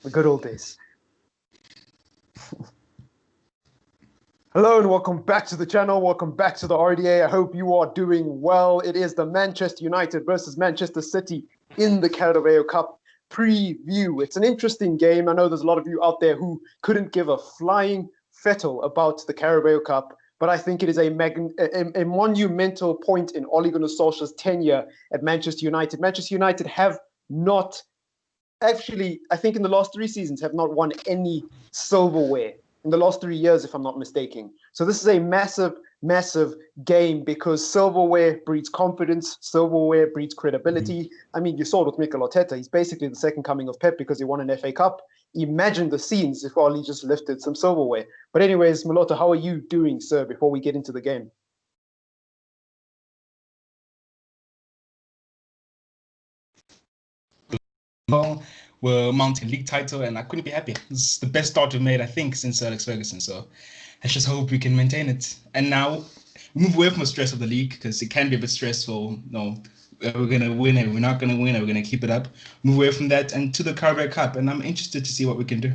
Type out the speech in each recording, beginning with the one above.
The good old days. Hello and welcome back to the channel. Welcome back to the RDA. I hope you are doing well. It is the Manchester United versus Manchester City in the Carabao Cup preview. It's an interesting game. I know there's a lot of you out there who couldn't give a flying fettle about the Carabao Cup, but I think it is a monumental point in Ole Gunnar Solskjaer's tenure at Manchester United. Manchester United have not actually, I think in the last 3 seasons, have not won any silverware in the last 3 years, if I'm not mistaken. So this is a massive, massive game because silverware breeds confidence, silverware breeds credibility. I mean, you saw it with Mikel Arteta. He's basically the second coming of Pep because he won an FA Cup. Imagine the scenes if Oli just lifted some silverware. But anyways, Maloto, how are you doing, sir, before we get into the game? Well, we're mounting league title, and I couldn't be happier. This is the best start we've made, I think, since Alex Ferguson. So let's just hope we can maintain it. And now move away from the stress of the league because it can be a bit stressful. We're gonna win it. We're not gonna win it. We're gonna keep it up. Move away from that and to the Carabao Cup. And I'm interested to see what we can do.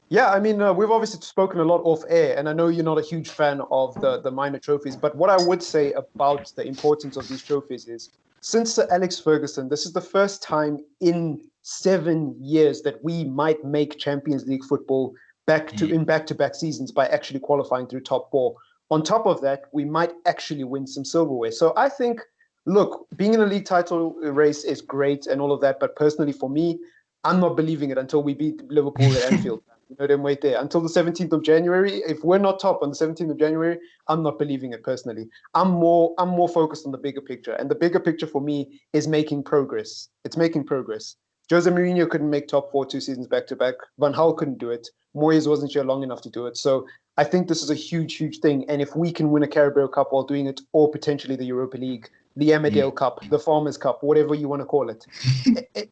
Yeah, I mean, we've obviously spoken a lot off air, and I know you're not a huge fan of the minor trophies, but what I would say about the importance of these trophies is, since Sir Alex Ferguson, this is the first time in 7 years that we might make Champions League football in back-to-back seasons by actually qualifying through top four. On top of that, we might actually win some silverware. So I think, look, being in a league title race is great and all of that, but personally for me, I'm not believing it until we beat Liverpool at Anfield. You know, then wait there until the 17th of January. If we're not top on the 17th of January, I'm not believing it personally. I'm more focused on the bigger picture. And the bigger picture for me is making progress. It's making progress. Jose Mourinho couldn't make top four 2 seasons back to back. Van Gaal couldn't do it. Moyes wasn't here long enough to do it. So I think this is a huge, huge thing. And if we can win a Carabao Cup while doing it, or potentially the Europa League, the Amadale Cup, the Farmers Cup, whatever you want to call it,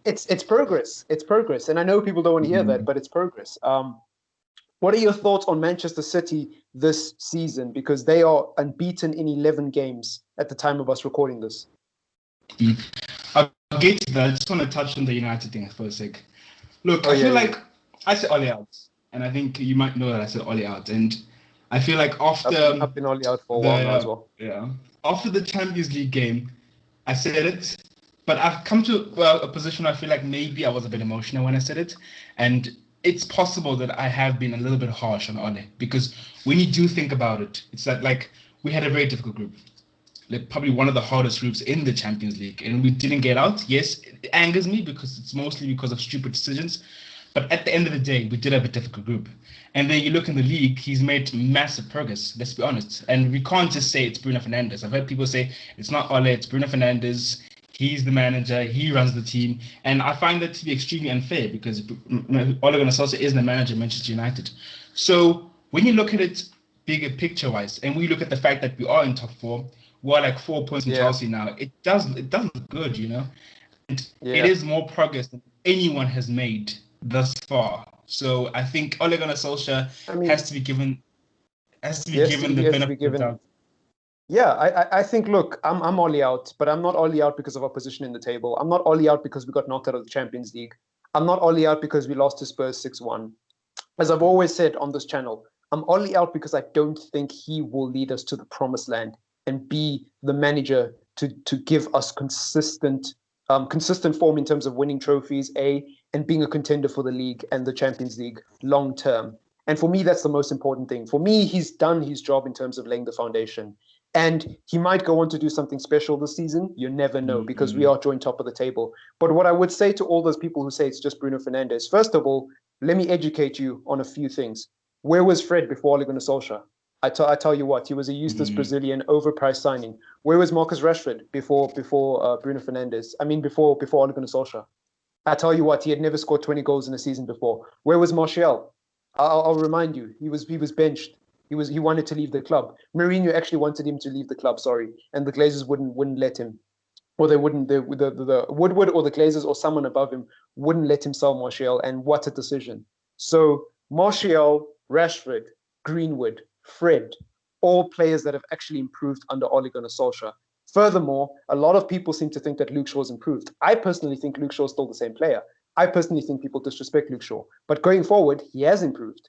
it's progress. It's progress. And I know people don't want to hear that, but it's progress. What are your thoughts on Manchester City this season? Because they are unbeaten in 11 games at the time of us recording this. I'll get to that. I just want to touch on the United thing for a sec. Look, I feel like I said Ole out, and I think you might know that I said Ole out, and I feel like after I've been Ole out for a while now as well. Yeah, after the Champions League game, I said it, but I've come to a position where I feel like maybe I was a bit emotional when I said it, and it's possible that I have been a little bit harsh on Ole because when you do think about it, it's that like we had a very difficult group. Like probably one of the hardest groups in the Champions League, and we didn't get out. Yes, it angers me because it's mostly because of stupid decisions. But at the end of the day, we did have a difficult group. And then you look in the league, he's made massive progress, let's be honest. And we can't just say it's Bruno Fernandes. I've heard people say it's not Ole, it's Bruno Fernandes. He's the manager, he runs the team. And I find that to be extremely unfair because Ole Gunnar Solskjaer is the manager of Manchester United. So when you look at it bigger picture-wise, and we look at the fact that we are in top four, we're like 4 points from Chelsea now. It does look good, you know? And it is more progress than anyone has made thus far. So I think Ole Gunnar Solskjaer has to be given the benefit of the doubt. Yeah, I think, look, I'm Ole out, but I'm not Ole out because of our position in the table. I'm not Ole out because we got knocked out of the Champions League. I'm not Ole out because we lost to Spurs 6-1. As I've always said on this channel, I'm Ole out because I don't think he will lead us to the promised land and be the manager to give us consistent form in terms of winning trophies, and being a contender for the league and the Champions League long term. And for me, that's the most important thing. For me, he's done his job in terms of laying the foundation. And he might go on to do something special this season. You never know because we are joint top of the table. But what I would say to all those people who say it's just Bruno Fernandes, first of all, let me educate you on a few things. Where was Fred before Ole Gunnar Solskjaer? I tell you what, he was a useless Brazilian overpriced signing. Where was Marcus Rashford before Bruno Fernandes? I mean, before Ole Gunnar Solskjaer. I tell you what, he had never scored 20 goals in a season before. Where was Martial? I'll remind you, he was benched. He wanted to leave the club. Mourinho actually wanted him to leave the club, and the Glazers wouldn't let him, or they wouldn't. The Woodward or the Glazers or someone above him wouldn't let him sell Martial. And what a decision! So Martial, Rashford, Greenwood, Fred, all players that have actually improved under Ole Gunnar Solskjaer. Furthermore, a lot of people seem to think that Luke Shaw's improved. I personally think Luke Shaw's still the same player. I personally think people disrespect Luke Shaw. But going forward, he has improved.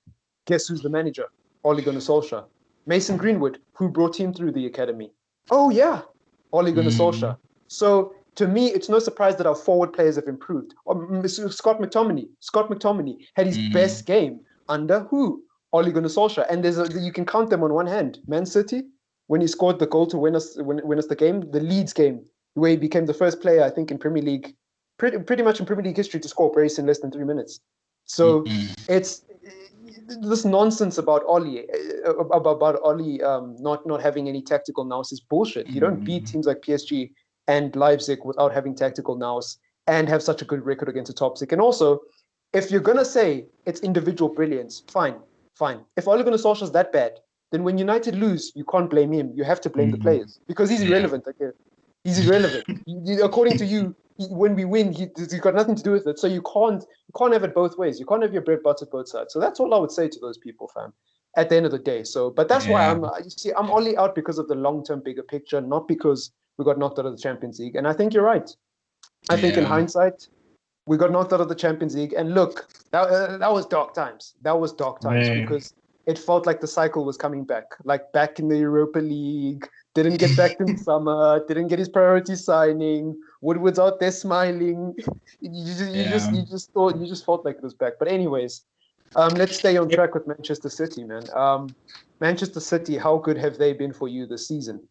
Guess who's the manager? Ole Gunnar Solskjaer. Mason Greenwood, who brought him through the academy. Oh, yeah, Ole Gunnar Solskjaer. So to me, it's no surprise that our forward players have improved. Scott McTominay had his best game under who? Ole Gunnar Solskjaer. And you can count them on one hand. Man City, when he scored the goal to win us the game, the Leeds game, where he became the first player, I think, in Premier League, pretty much in Premier League history to score a brace in less than 3 minutes. So it's this nonsense about Oli, not having any tactical nous is bullshit. You don't beat teams like PSG and Leipzig without having tactical nous and have such a good record against the top six. And also, if you're gonna say it's individual brilliance, fine. If Ole Gunnar Solskjaer is that bad, then when United lose, you can't blame him. You have to blame the players because he's irrelevant. Okay, he's irrelevant. According to you, when we win, he's got nothing to do with it. So you can't have it both ways. You can't have your bread buttered both sides. So that's all I would say to those people, fam. At the end of the day. So, but that's why I'm only out because of the long-term bigger picture, not because we got knocked out of the Champions League. And I think you're right. I think in hindsight, we got knocked out of the Champions League. And look, that was dark times. That was dark times because it felt like the cycle was coming back. Like back in the Europa League, didn't get back in summer, didn't get his priority signing. Woodward's out there smiling. You just felt like it was back. But anyways, let's stay on track with Manchester City, man. Manchester City, how good have they been for you this season?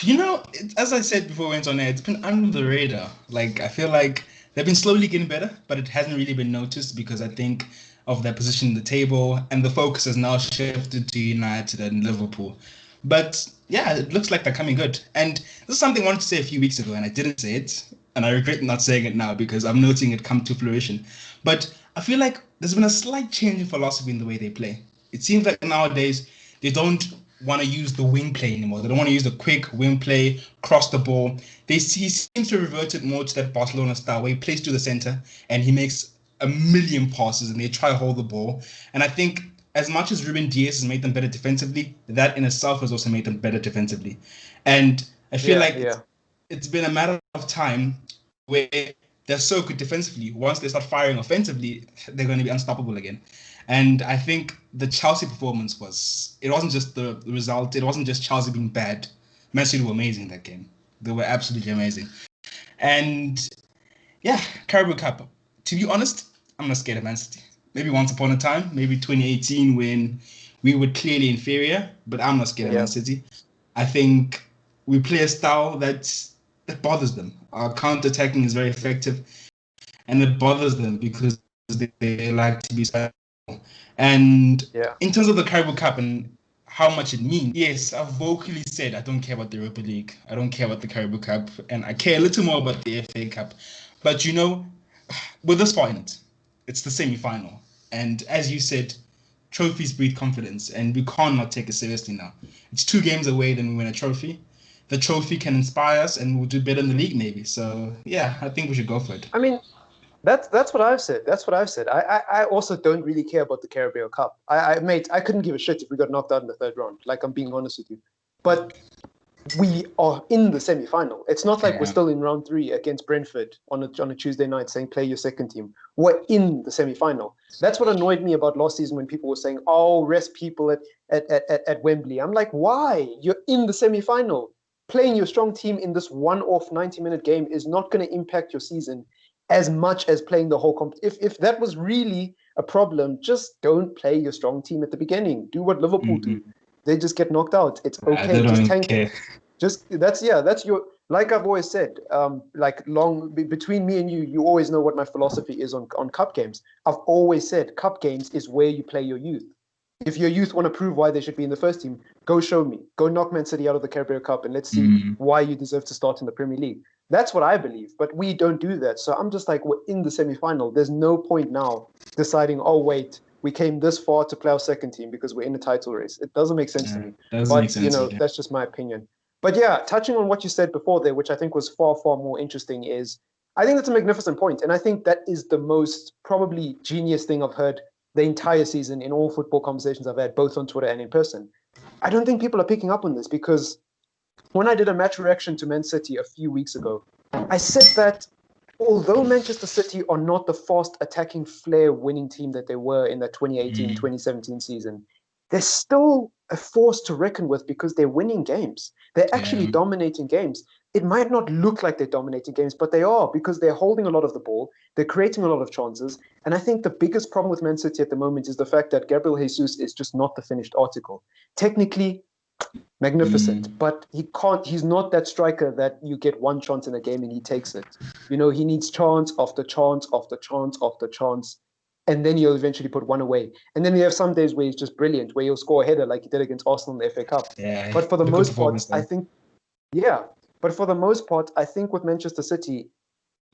You know, as I said before we went on air, it's been under the radar. Like, I feel like they've been slowly getting better, but it hasn't really been noticed because I think of their position in the table and the focus has now shifted to United and Liverpool. But yeah, it looks like they're coming good. And this is something I wanted to say a few weeks ago and I didn't say it. And I regret not saying it now because I'm noting it come to fruition. But I feel like there's been a slight change in philosophy in the way they play. It seems like nowadays they don't want to use the wing play anymore. They don't want to use the quick wing play, cross the ball. He seems to have reverted more to that Barcelona style where he plays to the center and he makes a million passes and they try to hold the ball. And I think as much as Ruben Dias has made them better defensively, that in itself has also made them better defensively. And I feel it's been a matter of time where they're so good defensively. Once they start firing offensively, they're going to be unstoppable again. And I think the Chelsea performance it wasn't just the result. It wasn't just Chelsea being bad. Man City were amazing that game. They were absolutely amazing. And yeah, Carabao Cup. To be honest, I'm not scared of Man City. Maybe once upon a time, maybe 2018 when we were clearly inferior, but I'm not scared of Man City. I think we play a style that bothers them. Our counter-attacking is very effective and it bothers them because they like to be special. And in terms of the Carabao Cup and how much it means, yes, I've vocally said I don't care about the Europa League. I don't care about the Carabao Cup and I care a little more about the FA Cup. But you know, with this far in it, it's the semi-final. And as you said, trophies breed confidence and we can't not take it seriously now. It's 2 games away, then we win a trophy. The trophy can inspire us and we'll do better in the league maybe. So yeah, I think we should go for it. I mean, that's what I've said. I also don't really care about the Carabao Cup. I couldn't give a shit if we got knocked out in the 3rd round. Like, I'm being honest with you. But we are in the semi-final. It's not like we're still in round 3 against Brentford on a Tuesday night saying play your second team. We're in the semi-final. That's what annoyed me about last season when people were saying, "Oh, rest people at Wembley." I'm like, why? You're in the semi-final. Playing your strong team in this one-off 90-minute game is not going to impact your season as much as playing the whole if that was really a problem, just don't play your strong team at the beginning. Do what Liverpool do. They just get knocked out. It's okay. Just tank it. That's your, like I've always said, between me and you always know what my philosophy is on cup games. I've always said cup games is where you play your youth. If your youth want to prove why they should be in the first team, go show me. Go knock Man City out of the Carabao Cup and let's see why you deserve to start in the Premier League. That's what I believe, but we don't do that. So I'm just like, we're in the semi-final. There's no point now deciding, oh, wait, we came this far to play our second team because we're in a title race. It doesn't make sense to me. That's just my opinion. But yeah, touching on what you said before there, which I think was far, far more interesting, is I think that's a magnificent point. And I think that is the most probably genius thing I've heard the entire season in all football conversations I've had, both on Twitter and in person. I don't think people are picking up on this because when I did a match reaction to Man City a few weeks ago, I said that although Manchester City are not the fast attacking flair winning team that they were in that 2018, Mm, 2017 season, they're still a force to reckon with because they're winning games. They're actually yeah. dominating games. It might not look like they're dominating games, but they are because they're holding a lot of the ball. They're creating a lot of chances. And I think the biggest problem with Man City at the moment is the fact that Gabriel Jesus is just not the finished article. Technically, magnificent, Mm. but he's not that striker that you get one chance in a game and he takes it. He needs chance after chance after chance after chance, and then he'll eventually put one away. And then we have some days where he's just brilliant, where he'll score a header like he did against Arsenal in the FA Cup. Yeah, But for the the good most part, performance I there. think, yeah, but for the most part, I think with Manchester City,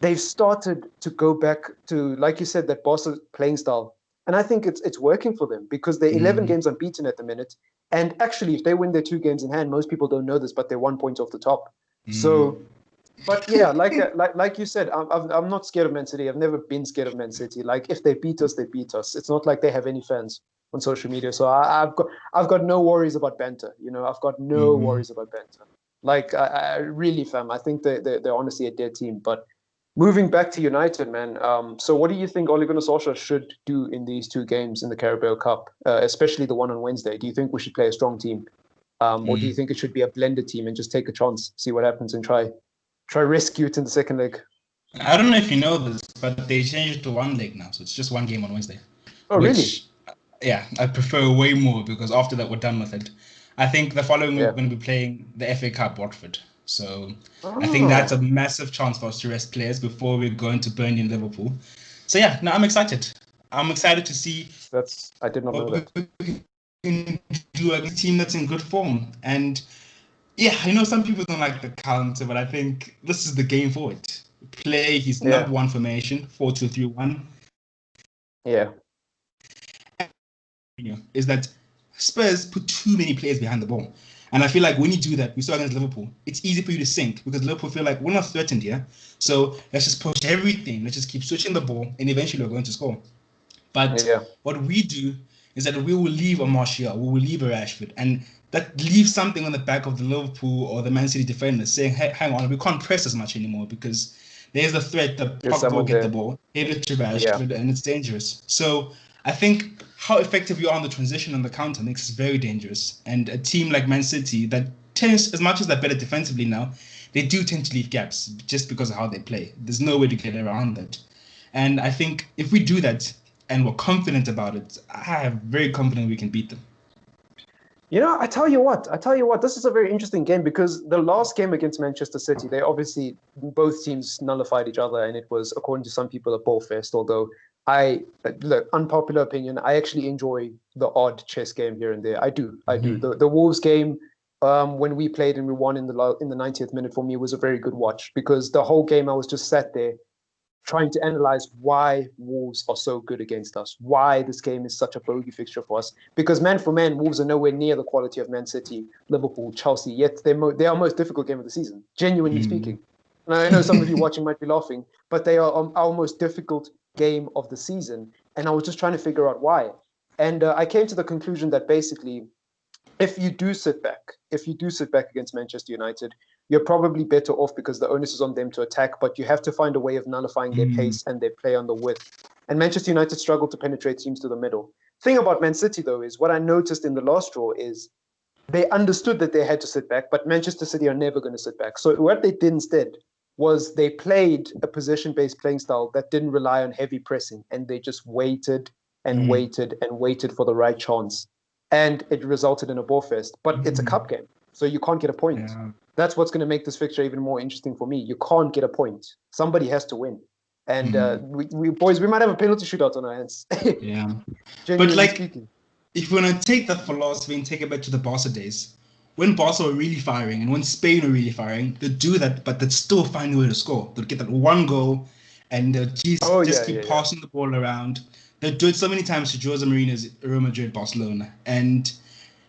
they've started to go back to, like you said, that Barca playing style. And I think it's working for them because they're 11 Mm. games unbeaten at the minute. And actually, if they win their 2 games in hand, most people don't know this, but they're 1 point off the top. Mm. So, but yeah, like you said, I'm not scared of Man City. I've never been scared of Man City. Like if they beat us, they beat us. It's not like they have any fans on social media. So I've got no worries about banter. I've got no Mhm. worries about banter. Like I really, fam, I think they're honestly a dead team. But moving back to United, man. So what do you think Ole Gunnar Solskjaer should do in these 2 games in the Carabao Cup, especially the one on Wednesday? Do you think we should play a strong team, or do you Mm. think it should be a blended team and just take a chance, see what happens, and try rescue it in the second leg? I don't know if you know this, but they changed it to one leg now, so it's just one game on Wednesday. Oh, really? Which, yeah, I prefer way more because after that we're done with it. I think the following week Yeah. we're going to be playing the FA Cup Watford, so I think that's a Oh, massive chance for us to rest players before we go into Burnley and Liverpool. So yeah, no, I'm excited. I'm excited to see I did not know what we that. can do against a team that's in good form. And yeah, I know some people don't like the counter, but I think this is the game for it. Play his Yeah, number one formation, 4-2-3-1. yeah, Is that Spurs put too many players behind the ball. And I feel like when you do that, we saw against Liverpool, it's easy for you to sink because Liverpool feel like we're not threatened here. So let's just push everything. Let's just keep switching the ball, and eventually we're going to score. But yeah. what we do is that we will leave a Martial, we will leave a Rashford, and that leaves something on the back of the Liverpool or the Man City defenders saying, hey, hang on, we can't press as much anymore because there's the threat that There's Pogba will someone get the there. ball, hit it to Yeah, Rashford, and it's dangerous. So I think how effective you are on the transition and the counter makes us very dangerous. And a team like Man City that tends, as much as they're better defensively now, they do tend to leave gaps just because of how they play. There's no way to get around that. And I think if we do that and we're confident about it, I'm very confident we can beat them. I tell you what, this is a very interesting game because the last game against Manchester City, they obviously both teams nullified each other, and it was, according to some people, a ball fest. Although look, unpopular opinion, I actually enjoy the odd chess game here and there. I do. Mm-hmm. The Wolves game, when we played and we won in the 90th minute, for me was a very good watch because the whole game I was just sat there trying to analyze why Wolves are so good against us, why this game is such a bogey fixture for us. Because man for man, Wolves are nowhere near the quality of Man City, Liverpool, Chelsea. Yet they are most difficult game of the season, genuinely speaking. And I know some of you watching might be laughing, but they are our most difficult game of the season. And I was just trying to figure out why. And I came to the conclusion that basically if you do sit back against Manchester United, you're probably better off because the onus is on them to attack, but you have to find a way of nullifying their Mm. pace and their play on the width. And Manchester United struggle to penetrate teams to the middle. Thing about Man City, though, is what I noticed in the last draw is they understood that they had to sit back, but Manchester City are never going to sit back. So what they did instead was they played a possession-based playing style that didn't rely on heavy pressing, and they just waited and Mm. waited and waited for the right chance. And it resulted in a ball fest. But it's a Mm. cup game, so you can't get a point. Yeah. That's what's going to make this fixture even more interesting for me. You can't get a point. Somebody has to win. And Mm. we boys, we might have a penalty shootout on our hands, Yeah. But genuinely like, speaking. if we're gonna take that philosophy and take it back to the Barca days, when Barca were really firing and when Spain were really firing, they'd do that, but they'd still find a way to score. They'd get that one goal, and they'd Oh just yeah, keep yeah, yeah. passing the ball around. They'd do it so many times to Jose Mourinho's Real Madrid, Barcelona, and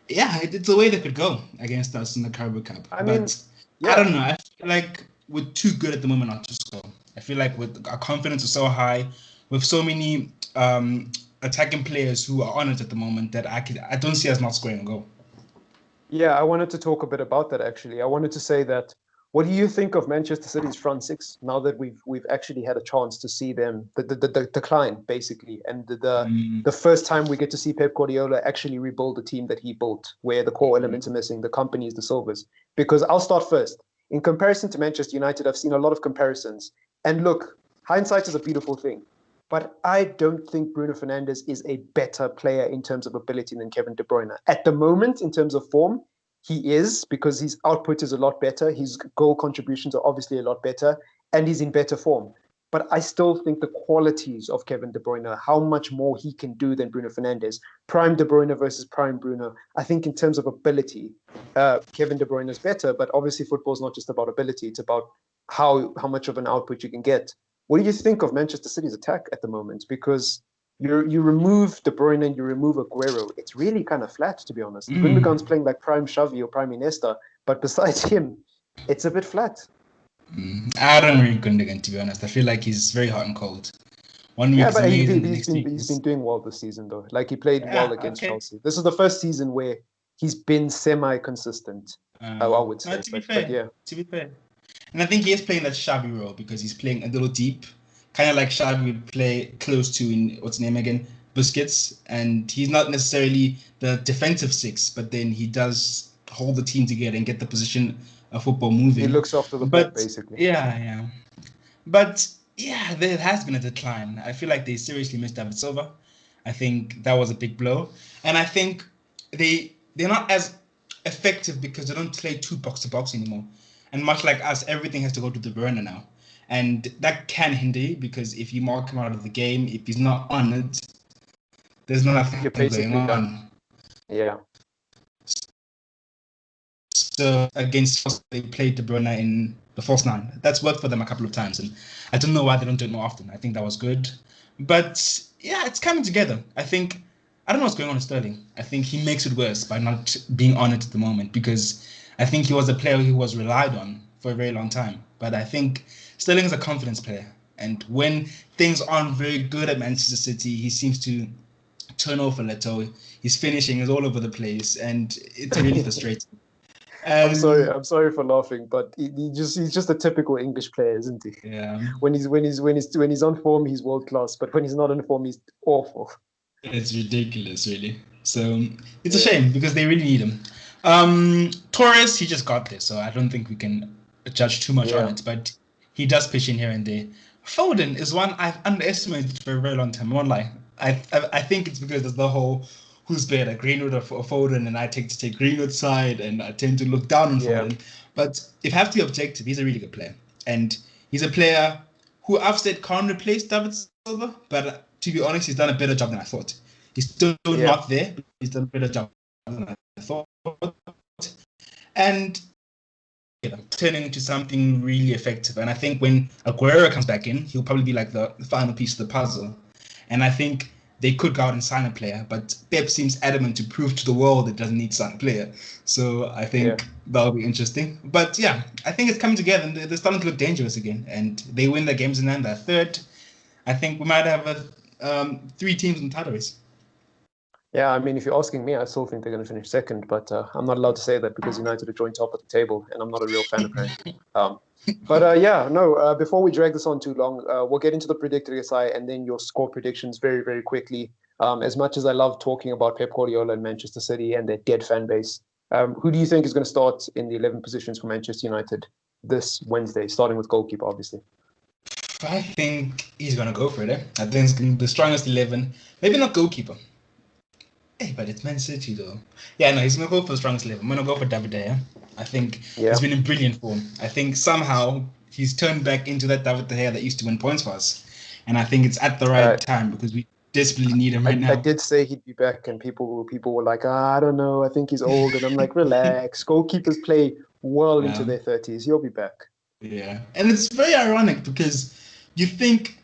yeah, it's a way they could go against us in the Carabao Cup. I mean, But I yeah. don't know. I feel like we're too good at the moment not to score. I feel like with our confidence is so high, with so many attacking players who are on it at the moment that I don't see us not scoring a goal. Yeah, I wanted to talk a bit about that actually. I wanted to say that What do you think of Manchester City's front six now that we've actually had a chance to see them the decline basically, and the first time we get to see Pep Guardiola actually rebuild the team that he built, where the core elements are missing, the companies, the Silvers. Because I'll start first. In comparison to Manchester United, I've seen a lot of comparisons, and look, hindsight is a beautiful thing, but I don't think Bruno Fernandes is a better player in terms of ability than Kevin De Bruyne at the moment. In terms of form, he is, because his output is a lot better. His goal contributions are obviously a lot better, and he's in better form. But I still think the qualities of Kevin De Bruyne, how much more he can do than Bruno Fernandes, prime De Bruyne versus prime Bruno, I think in terms of ability, Kevin De Bruyne is better. But obviously, football is not just about ability; it's about how much of an output you can get. What do you think of Manchester City's attack at the moment? Because you remove De Bruyne and you remove Aguero, it's really kind of flat, to be honest. Gundogan's playing like prime Xavi or prime Iniesta, but besides him, it's a bit flat. I don't read Gundogan, to be honest. I feel like he's very hot and cold. 1 week is amazing. He's been doing well this season, though. Like, he played well against Chelsea. This is the first season where he's been semi-consistent, I would say. No, to be fair. And I think he is playing that Xavi role because he's playing a little deep, kind of like Xavi would play close to, in what's his name again, Busquets. And he's not necessarily the defensive six, but then he does hold the team together and get the position of football moving. He looks after the ball, basically. Yeah. But yeah, there has been a decline. I feel like they seriously missed David Silva. I think that was a big blow. And I think they're not as effective because they don't play 2 box-to-box anymore. And much like us, everything has to go to De Bruyne now. And that can hinder you because if you mark him out of the game, if he's not on it, there's nothing going on. Yeah. So against us, they played De Bruyne in the false 9. That's worked for them a couple of times. And I don't know why they don't do it more often. I think that was good. But yeah, it's coming together. I don't know what's going on with Sterling. I think he makes it worse by not being on it at the moment because I think he was a player who was relied on for a very long time. But I think Sterling is a confidence player. And when things aren't very good at Manchester City, he seems to turn off a little. His finishing is all over the place. And it's really frustrating. I'm sorry for laughing, but he's just a typical English player, isn't he? Yeah. When he's on form, he's world class. But when he's not on form, he's awful. It's ridiculous, really. So it's a shame because they really need him. Torres, he just got there, so I don't think we can judge too much on it, but he does pitch in here and there. Foden is one I've underestimated for a very long time. I won't lie. I think it's because there's the whole who's better, Greenwood or Foden, and I tend to take Greenwood's side, and I tend to look down on Foden. But if I have to be objective, he's a really good player, and he's a player who I've said can't replace David Silva, but to be honest, he's done a better job than I thought. He's still not there, but he's done a better job than I thought. And turning into something really effective. And I think when Aguero comes back in, he'll probably be like the final piece of the puzzle. And I think they could go out and sign a player, but Pep seems adamant to prove to the world it doesn't need to sign a player. So I think that'll be interesting. But yeah, I think it's coming together and they're starting to look dangerous again. And they win their games and then they're third. I think we might have 3 teams in the title race. Yeah, I mean, if you're asking me, I still think they're going to finish second, but I'm not allowed to say that because United are joint top at the table, and I'm not a real fan apparently. Before we drag this on too long, we'll get into the predicted SI and then your score predictions very, very quickly. As much as I love talking about Pep Guardiola and Manchester City and their dead fan base, who do you think is going to start in the 11 positions for Manchester United this Wednesday, starting with goalkeeper, obviously? I think he's going to go for it. I think it's going to be the strongest 11. Maybe not goalkeeper. Hey, but it's Man City, though. Yeah, no, he's going to go for the strongest 11. I'm going to go for David De Gea. I think he's been in brilliant form. I think somehow he's turned back into that David De Gea that used to win points for us. And I think it's at the right time because we desperately need him right now. I did say he'd be back, and people were like, I don't know, I think he's old. And I'm like, relax. Goalkeepers play well into their 30s. He'll be back. Yeah. And it's very ironic because you think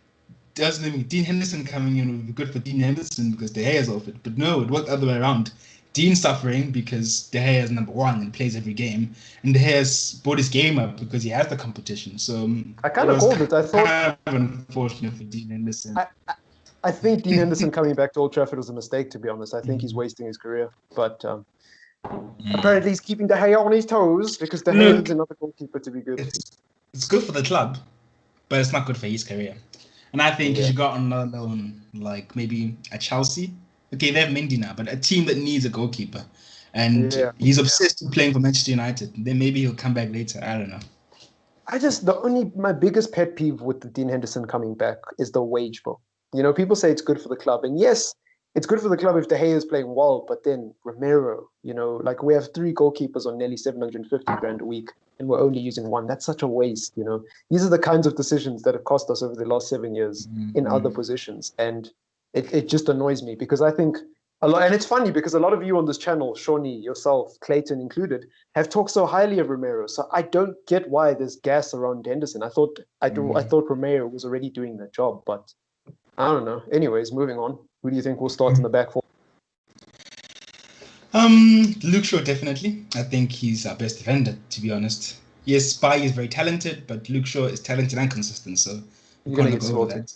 Dean Henderson coming in would be good for Dean Henderson because De Gea is off it. But no, it worked the other way around. Dean's suffering because De Gea is number 1 and plays every game. And De Gea's brought his game up because he has the competition. So I kind of called it. I thought kind of unfortunate for Dean Henderson. I think Dean Henderson coming back to Old Trafford was a mistake, to be honest. I think he's wasting his career. But Apparently, he's keeping De Gea on his toes because De Gea needs another goalkeeper to be good. It's good for the club, but it's not good for his career. And I think he should go on another loan, like maybe at Chelsea. Okay, they have Mendy now, but a team that needs a goalkeeper. And he's obsessed with playing for Manchester United. Then maybe he'll come back later. I don't know. My biggest pet peeve with the Dean Henderson coming back is the wage bill. You know, people say it's good for the club. And yes, it's good for the club if De Gea is playing well, but then Romero, you know, like we have 3 goalkeepers on nearly 750 grand a week, and we're only using 1. That's such a waste, you know. These are the kinds of decisions that have cost us over the last 7 years in other positions. And it just annoys me because I think a lot, and it's funny because a lot of you on this channel, Shawnee, yourself, Clayton included, have talked so highly of Romero. So I don't get why there's gas around Henderson. I thought Romero was already doing that job, but I don't know. Anyways, moving on. Who do you think will start in the back four? Luke Shaw, definitely. I think he's our best defender, to be honest. Yes, Bailly is very talented, but Luke Shaw is talented and consistent, so you're going to get slaughtered.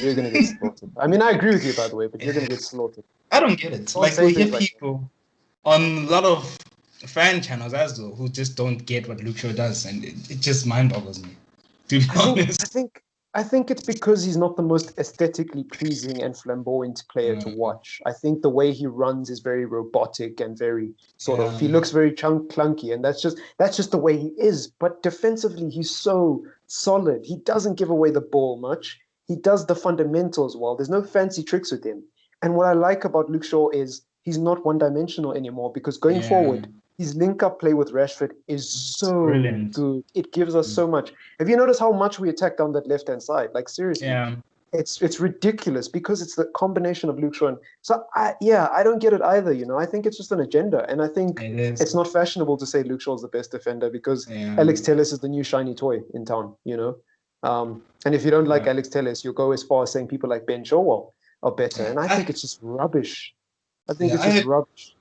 You're going to get slaughtered. I mean, I agree with you, by the way, but you're going to get slaughtered. I don't get it. Like, we hear people on a lot of fan channels as well who just don't get what Luke Shaw does, and it just mind boggles me, to be honest. I think it's because he's not the most aesthetically pleasing and flamboyant player to watch. I think the way he runs is very robotic and very sort of, he looks very clunky, and that's just the way he is. But defensively, he's so solid. He doesn't give away the ball much. He does the fundamentals well. There's no fancy tricks with him. And what I like about Luke Shaw is he's not one-dimensional anymore because going forward, his link-up play with Rashford is so good. It gives us so much. Have you noticed how much we attack down that left-hand side? Like, seriously. It's ridiculous because it's the combination of Luke Shaw. And so, I don't get it either, you know. I think it's just an agenda. And I think it's not fashionable to say Luke Shaw's the best defender because Alex Telles is the new shiny toy in town, you know. And if you don't like Alex Telles, you'll go as far as saying people like Ben Chilwell are better. And I think it's just rubbish. I think it's just rubbish.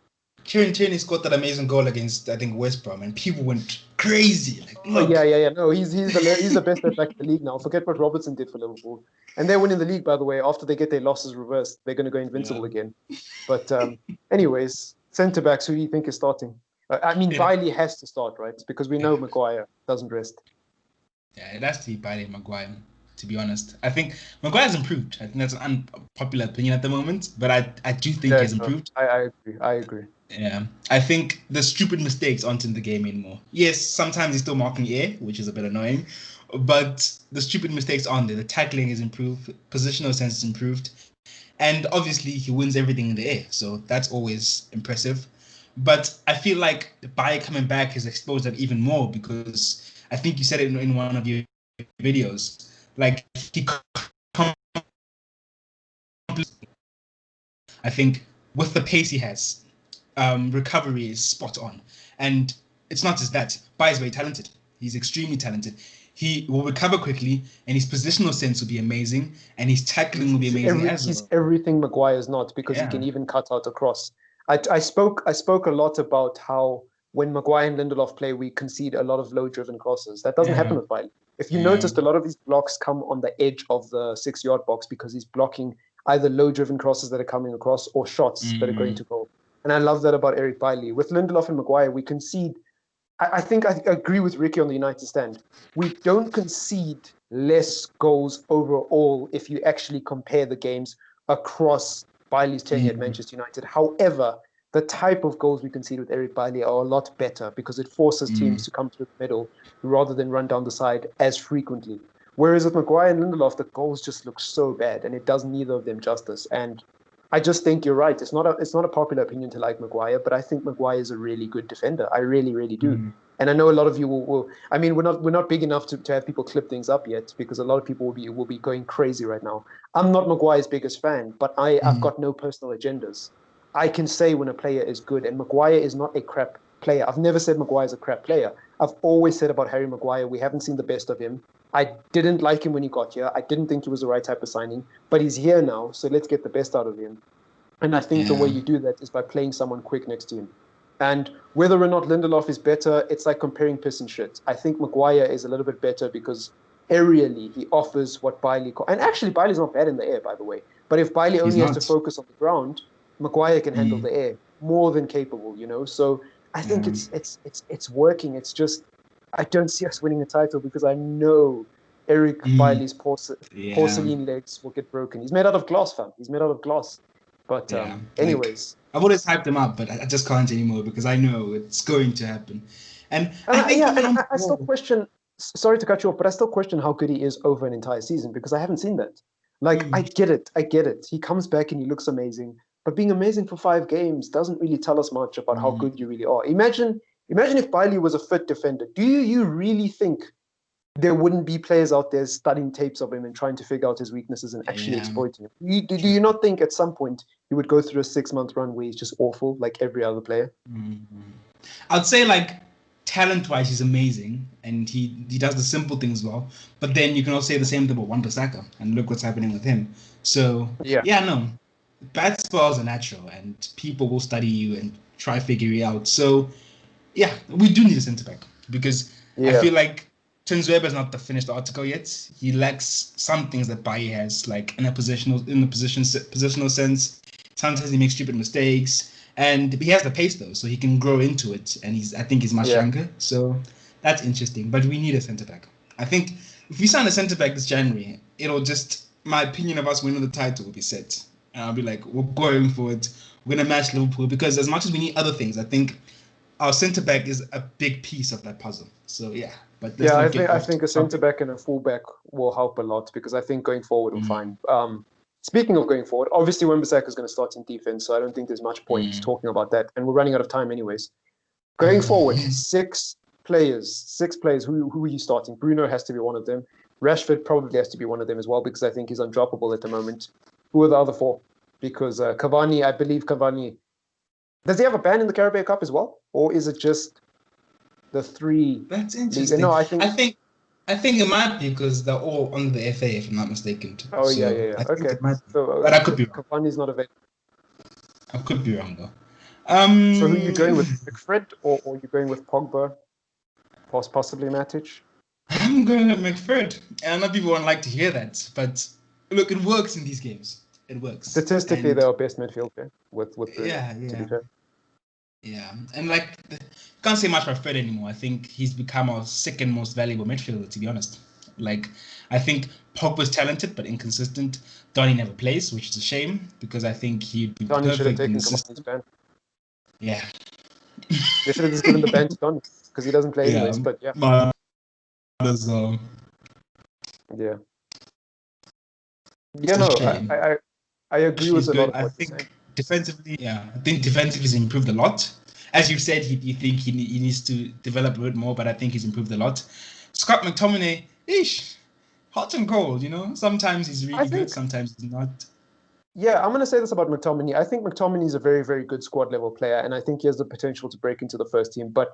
Kieran Tierney scored that amazing goal against, I think, West Brom, and people went crazy. Like, look. No, he's the best at back in the league now. Forget what Robertson did for Liverpool, and they're winning the league, by the way. After they get their losses reversed, they're going to go invincible again. But anyways, centre backs. Who do you think is starting? I mean, Bailly has to start, right? Because we know Maguire doesn't rest. Yeah, it has to be Bailly and Maguire. To be honest, I think Maguire's improved. I think that's an unpopular opinion at the moment, but I do think he's improved. I agree. Yeah, I think the stupid mistakes aren't in the game anymore. Yes, sometimes he's still marking air, which is a bit annoying, but the stupid mistakes aren't there. The tackling is improved, positional sense is improved, and obviously he wins everything in the air, so that's always impressive. But I feel like Bailly coming back has exposed that even more because I think you said it in one of your videos. Like, I think with the pace he has, recovery is spot on. And it's not just that. Bailly is very talented. He's extremely talented. He will recover quickly, and his positional sense will be amazing, and his tackling will be amazing as well. He's everything Maguire's not because he can even cut out a cross. I spoke a lot about how when Maguire and Lindelof play, we concede a lot of low-driven crosses. That doesn't happen with Bailly. If you noticed, a lot of these blocks come on the edge of the 6-yard box because he's blocking either low-driven crosses that are coming across or shots that are going to goal. And I love that about Eric Bailly. With Lindelof and Maguire, we concede. I think I agree with Ricky on the United stand. We don't concede less goals overall if you actually compare the games across Bailly's tenure at Manchester United. However, the type of goals we concede with Eric Bailly are a lot better because it forces teams to come through the middle rather than run down the side as frequently. Whereas with Maguire and Lindelof, the goals just look so bad, and it does neither of them justice. And I just think you're right. It's not a popular opinion to like Maguire, but I think Maguire is a really good defender. I really, really do. And I know a lot of you will. I mean, we're not big enough to have people clip things up yet because a lot of people will be going crazy right now. I'm not Maguire's biggest fan, but I've got no personal agendas. I can say when a player is good, and Maguire is not a crap player. I've never said Maguire is a crap player. I've always said about Harry Maguire, we haven't seen the best of him. I didn't like him when he got here. I didn't think he was the right type of signing, but he's here now, so let's get the best out of him. And I think the way you do that is by playing someone quick next to him. And whether or not Lindelof is better, it's like comparing piss and shit. I think Maguire is a little bit better because aerially he offers what Bailly... And actually, Bailly's not bad in the air, by the way. But if Bailly only has to focus on the ground, Maguire can handle the air. more than capable, you know. So I think it's working. It's just I don't see us winning a title because I know Eric Bailey's porcelain legs will get broken. He's made out of glass, fam. He's made out of glass. But anyways, I've always hyped him up, but I just can't anymore because I know it's going to happen. And I think I still question. Sorry to cut you off, but I still question how good he is over an entire season because I haven't seen that. Like, I get it. He comes back and he looks amazing, but being amazing for 5 games doesn't really tell us much about how good you really are. Imagine if Bailey was a fit defender. Do you really think there wouldn't be players out there studying tapes of him and trying to figure out his weaknesses and actually exploiting him? Do you not think at some point he would go through a 6-month run where he's just awful like every other player? I'd say, like, talent-wise, he's amazing, and he does the simple things well. But then you can also say the same thing about Wan-Bissaka, and look what's happening with him. So, no, bad spells are natural, and people will study you and try to figure you out. So, yeah, we do need a centre-back, because I feel like Tinzweba is not the finished article yet. He lacks some things that Baye has, like in the positional sense. Sometimes he makes stupid mistakes. And he has the pace though, so he can grow into it. And I think he's much younger, so that's interesting. But we need a centre back. I think if we sign a centre back this January, it'll just, my opinion of us winning the title will be set. And I'll be like, we're going for it. We're gonna match Liverpool because as much as we need other things, I think our centre back is a big piece of that puzzle. So yeah, but I think a centre back and a full back will help a lot because I think going forward we're fine. Speaking of going forward, obviously Wan-Bissaka is going to start in defense, so I don't think there's much point talking about that. And we're running out of time anyways. Going forward, 6 players. Who are you starting? Bruno has to be one of them. Rashford probably has to be one of them as well because I think he's undroppable at the moment. Who are the other 4? Because Cavani, I believe Cavani... Does he have a ban in the Carabao Cup as well? Or is it just the 3? That's interesting. No, I think it might be because they're all under the FA, if I'm not mistaken. Oh, so yeah. Okay. But I could be wrong. Cavani's not available. I could be wrong, though. So who are you going with? McFred or are you going with Pogba? Possibly Matic? I'm going with McFred. And a lot of people won't like to hear that. But look, it works in these games. It works. Statistically, they're our best midfielder with Bruno, to be fair. Yeah, and like, can't say much about Fred anymore. I think he's become our second most valuable midfielder, to be honest. Like, I think Pogba's talented but inconsistent. Donny never plays, which is a shame because I think he'd be Donny should have taken Cavani's ban. Yeah. They should have just given the ban to Donny because he doesn't play anyways. But yeah. Yeah. Yeah, no, I agree with a lot of what you're saying. Defensively, I think defensively he's improved a lot. As you said, you think he needs to develop a bit more, but I think he's improved a lot. Scott McTominay, hot and cold, you know. Sometimes he's really good, sometimes he's not. Yeah, I'm going to say this about McTominay. I think McTominay is a very, very good squad level player, and I think he has the potential to break into the first team. But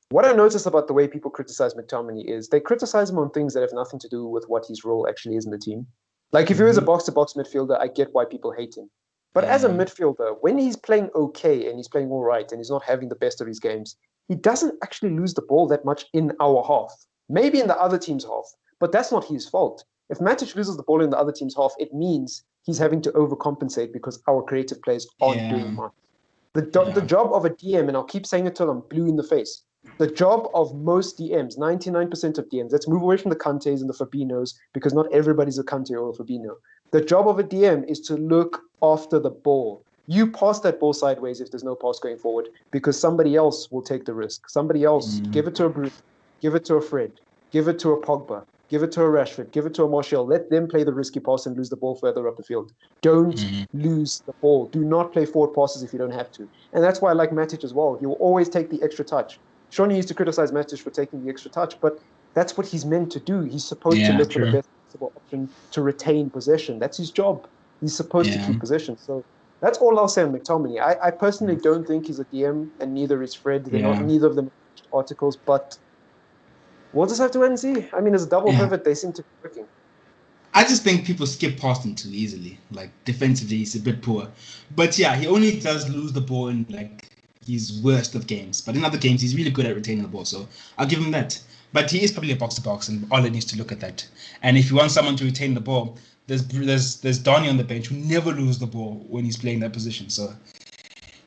what I noticed about the way people criticize McTominay is they criticize him on things that have nothing to do with what his role actually is in the team. Like if he was a box-to-box midfielder, I get why people hate him. But as a midfielder, when he's playing okay and he's playing all right and he's not having the best of his games, he doesn't actually lose the ball that much in our half. Maybe in the other team's half, but that's not his fault. If Matic loses the ball in the other team's half, it means he's having to overcompensate because our creative players aren't doing much. The job of a DM, and I'll keep saying it till I'm blue in the face, the job of most DMs, 99% of DMs, let's move away from the Kantes and the Fabinos because not everybody's a Kante or a Fabino. The job of a DM is to look after the ball. You pass that ball sideways if there's no pass going forward because somebody else will take the risk. Somebody else, give it to a Bruno, give it to a Fred, give it to a Pogba, give it to a Rashford, give it to a Martial. Let them play the risky pass and lose the ball further up the field. Don't lose the ball. Do not play forward passes if you don't have to. And that's why I like Matic as well. He will always take the extra touch. Shawnee used to criticize Matic for taking the extra touch, but that's what he's meant to do. He's supposed to look for the best possible option to retain possession. That's his job. He's supposed to keep possession. So that's all I'll say on McTominay. I personally don't think he's a DM, and neither is Fred. Neither of them are articles, but we'll just have to wait and see. I mean, as a double pivot, they seem to be working. I just think people skip past him too easily. Like, defensively, he's a bit poor. But yeah, he only does lose the ball in, like, his worst of games. But in other games, he's really good at retaining the ball. So I'll give him that. But he is probably a box-to-box, and Ole needs to look at that. And if you want someone to retain the ball, there's Donny on the bench who never loses the ball when he's playing that position. So,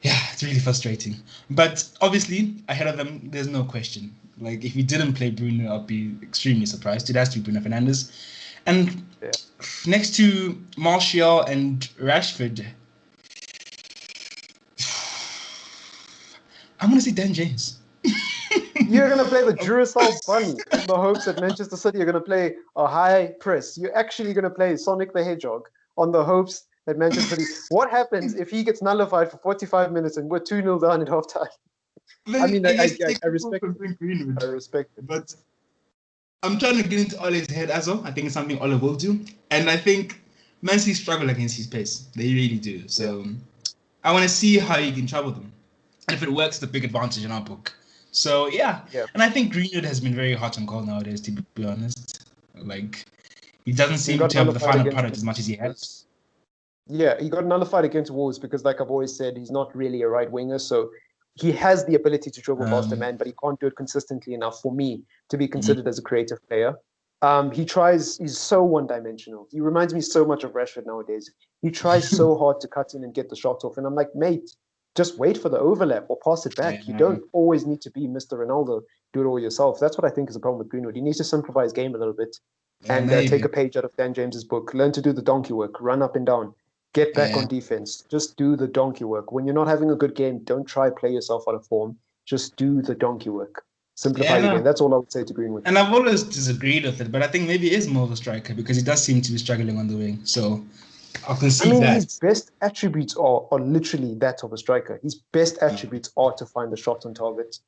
yeah, it's really frustrating. But obviously, ahead of them, there's no question. Like, if we didn't play Bruno, I'd be extremely surprised. It has to be Bruno Fernandes. And next to Martial and Rashford, I'm going to say Dan James. You're going to play the Duracell Bunny in the hopes that Manchester City are going to play a high press. You're actually going to play Sonic the Hedgehog on the hopes that Manchester City... What happens if he gets nullified for 45 minutes and we're 2-0 down at halftime? I mean, I respect it. I respect it. But I'm trying to get into Ole's head as well. I think it's something Ole will do. And I think Man City struggle against his pace. They really do. So I want to see how he can trouble them. And if it works, the big advantage in our book. So, yeah. And I think Greenwood has been very hot and cold nowadays, to be honest. Like, he doesn't seem to have the final product as much as he has. Yeah, he got nullified against Wolves because, like I've always said, he's not really a right winger. So he has the ability to dribble past a man, but he can't do it consistently enough for me to be considered as a creative player. He's so one-dimensional. He reminds me so much of Rashford nowadays. He tries so hard to cut in and get the shot off. And I'm like, mate, just wait for the overlap or pass it back. You don't always need to be Mr. Ronaldo, do it all yourself. That's what I think is the problem with Greenwood. He needs to simplify his game a little bit and take a page out of Dan James's book. Learn to do the donkey work, run up and down. Get back on defense. Just do the donkey work. When you're not having a good game, don't try play yourself out of form. Just do the donkey work. Simplify the game. That's all I would say to Greenwood. And I've always disagreed with it, but I think maybe he is more of a striker because he does seem to be struggling on the wing. So I can see that. His best attributes are literally that of a striker. His best attributes are to find the shot on target.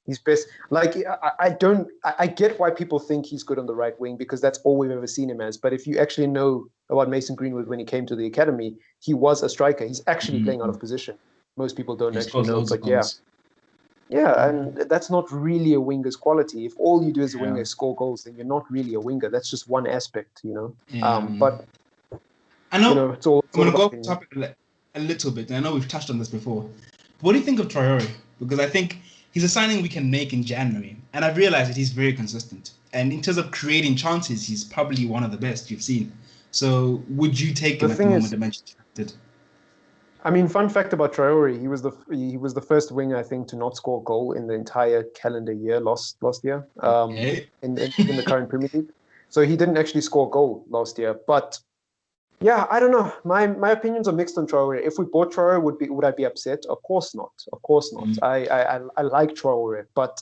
His best, like, I get why people think he's good on the right wing because that's all we've ever seen him as. But if you actually know about Mason Greenwood when he came to the academy, he was a striker. He's actually playing out of position. Most people don't actually know, but yeah, and that's not really a winger's quality. If all you do as a winger is score goals, then you're not really a winger. That's just one aspect, But I know, it's all. I'm going to go off the topic a little bit. And I know we've touched on this before. What do you think of Traore? Because I think he's a signing we can make in January. And I've realized that he's very consistent. And in terms of creating chances, he's probably one of the best you've seen. So would you take him at the moment that Manchester did? I mean, fun fact about Traore, he was the first winger, I think, to not score a goal in the entire calendar year last year in the current Premier League. So he didn't actually score a goal last year. But yeah, I don't know. My opinions are mixed on Traore. If we bought Traore, would I be upset? Of course not. Of course not. I like Traore, but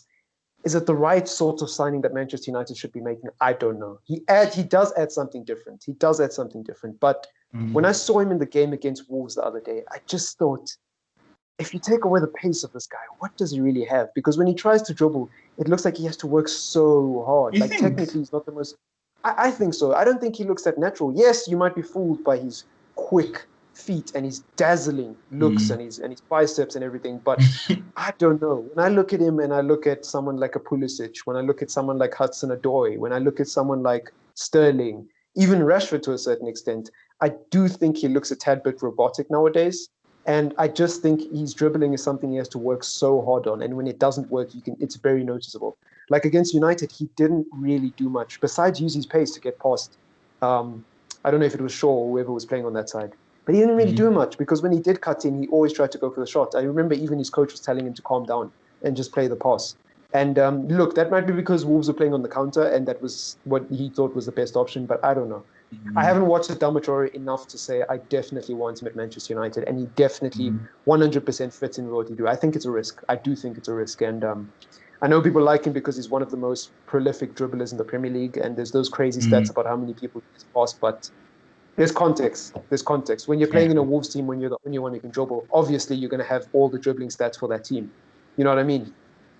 is it the right sort of signing that Manchester United should be making? I don't know. He does add something different. But when I saw him in the game against Wolves the other day, I just thought, if you take away the pace of this guy, what does he really have? Because when he tries to dribble, it looks like he has to work so hard. Technically, he's not the most... I think so. I don't think he looks that natural. Yes, you might be fooled by his quick feet and his dazzling looks and his biceps and everything, but I don't know. When I look at him and I look at someone like a Pulisic, when I look at someone like Hudson-Odoi, when I look at someone like Sterling, even Rashford to a certain extent, I do think he looks a tad bit robotic nowadays. And I just think his dribbling is something he has to work so hard on. And when it doesn't work, it's very noticeable. Like against United, he didn't really do much besides use his pace to get past. I don't know if it was Shaw or whoever was playing on that side. But he didn't really do much because when he did cut in, he always tried to go for the shot. I remember even his coach was telling him to calm down and just play the pass. And look, that might be because Wolves were playing on the counter and that was what he thought was the best option, but I don't know. I haven't watched Adama Traore enough to say I definitely want him at Manchester United, and he definitely 100% fits in with what he do. I think it's a risk. I do think it's a risk. And I know people like him because he's one of the most prolific dribblers in the Premier League, and there's those crazy stats about how many people he's passed, but there's context. When you're playing in a Wolves team, when you're the only one who can dribble, obviously you're going to have all the dribbling stats for that team. You know what I mean?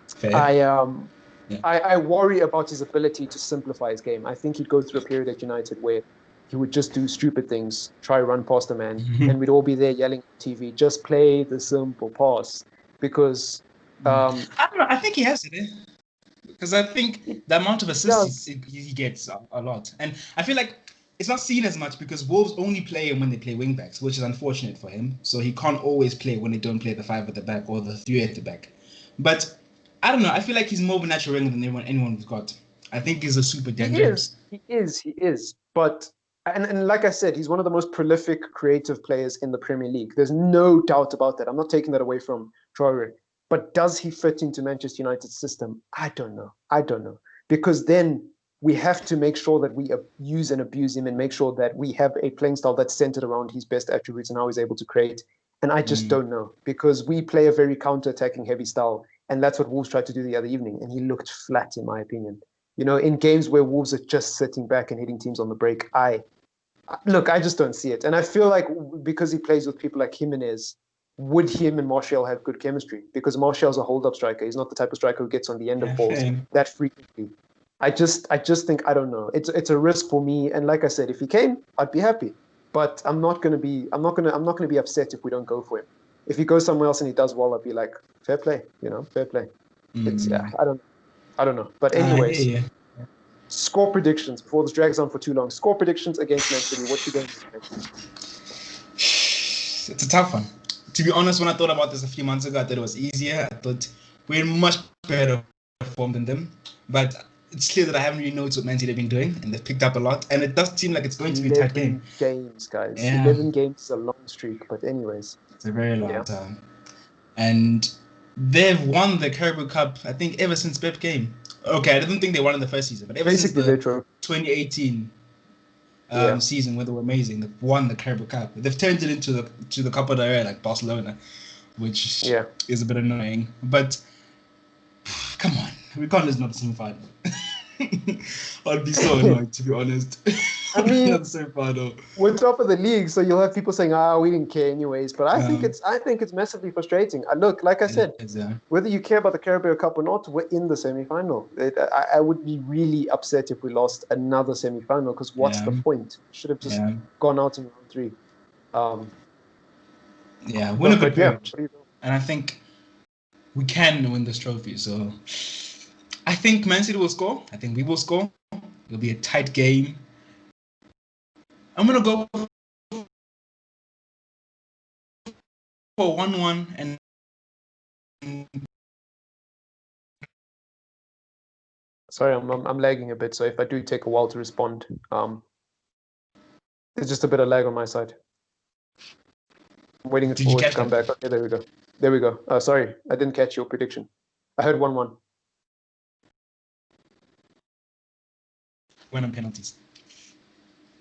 Fair. I worry about his ability to simplify his game. I think he'd go through a period at United where he would just do stupid things, try run past a man, and we'd all be there yelling at TV, just play the simple pass. Because... I don't know. I think he has it. Because I think the amount of assists he gets a lot. And I feel like it's not seen as much because Wolves only play him when they play wing backs, which is unfortunate for him. So he can't always play when they don't play the 5 at the back or the 3 at the back. But I don't know. I feel like he's more of a natural winger than anyone's got. I think he's a super dangerous. He is. But And like I said, he's one of the most prolific creative players in the Premier League. There's no doubt about that. I'm not taking that away from Traore. But does he fit into Manchester United's system? I don't know. I don't know. Because then we have to make sure that we use and abuse him and make sure that we have a playing style that's centered around his best attributes and how he's able to create. And I just don't know, because we play a very counter-attacking heavy style. And that's what Wolves tried to do the other evening. And he looked flat, in my opinion. You know, in games where Wolves are just sitting back and hitting teams on the break, I just don't see it. And I feel like because he plays with people like Jimenez, would him and Martial have good chemistry? Because Martial's a hold-up striker. He's not the type of striker who gets on the end of balls that frequently. I just think, I don't know. It's a risk for me. And like I said, if he came, I'd be happy. But I'm not gonna be upset if we don't go for him. If he goes somewhere else and he does well, I'd be like, fair play, fair play. It's I don't know. But anyways, score predictions before this drags on for too long. Score predictions against Man City. What you going to expect? It's a tough one. To be honest, when I thought about this a few months ago, I thought it was easier. I thought we're much better formed than them. But it's clear that I haven't really noticed what Man City have been doing, and they've picked up a lot. And it does seem like it's going to be a tight game. 11 games, guys. Yeah. 11 games is a long streak. But anyways. It's a very long time. And they've won the Carabao Cup, I think, ever since Pep came. Okay, I didn't think they won in the first season, but ever since the 2018 season, where they were amazing, they've won the Carabao Cup. They've turned it into the Copa del Rey like Barcelona, which is a bit annoying. But come on, we can't lose another semi-final. I'd be so annoyed, to be honest. I mean, not so far though. We're top of the league, so you'll have people saying, we didn't care anyways. But I think it's massively frustrating. Look, like I said, whether you care about the Carabao Cup or not, we're in the semi-final. I would be really upset if we lost another semi-final, because what's the point? Should have just gone out in round 3. We're in a good period. And I think we can win this trophy. So I think Man City will score. I think we will score. It'll be a tight game. I'm going to go for 1-1 and sorry, I'm lagging a bit, so if I do take a while to respond, there's just a bit of lag on my side. I'm waiting for it to come back. Okay, there we go. Sorry, I didn't catch your prediction. I heard 1-1. Win on penalties.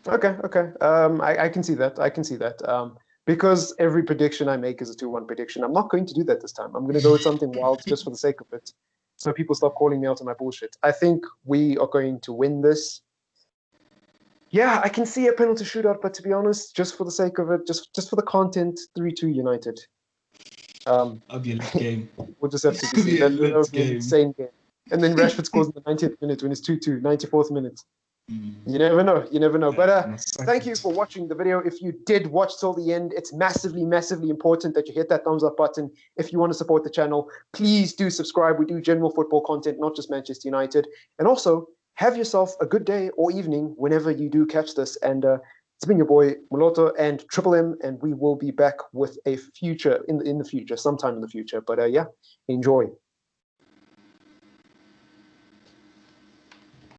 Okay. I can see that. Because every prediction I make is a 2-1 prediction, I'm not going to do that this time. I'm going to go with something wild just for the sake of it, so people stop calling me out on my bullshit. I think we are going to win this. Yeah, I can see a penalty shootout, but to be honest, just for the sake of it, just for the content, 3-2 United. That'll be a lit game. We'll just have to see. That'll be an insane game. And then Rashford scores in the 90th minute when it's 2-2, 94th minute. You never know. But thank you for watching the video. If you did watch till the end, it's massively important that you hit that thumbs up button. If you want to support the channel, please do subscribe. We do general football content, not just Manchester United. And also, have yourself a good day or evening whenever you do catch this. And it's been your boy Moloto and Triple M, and we will be back with a future in the future, sometime in the future. But enjoy.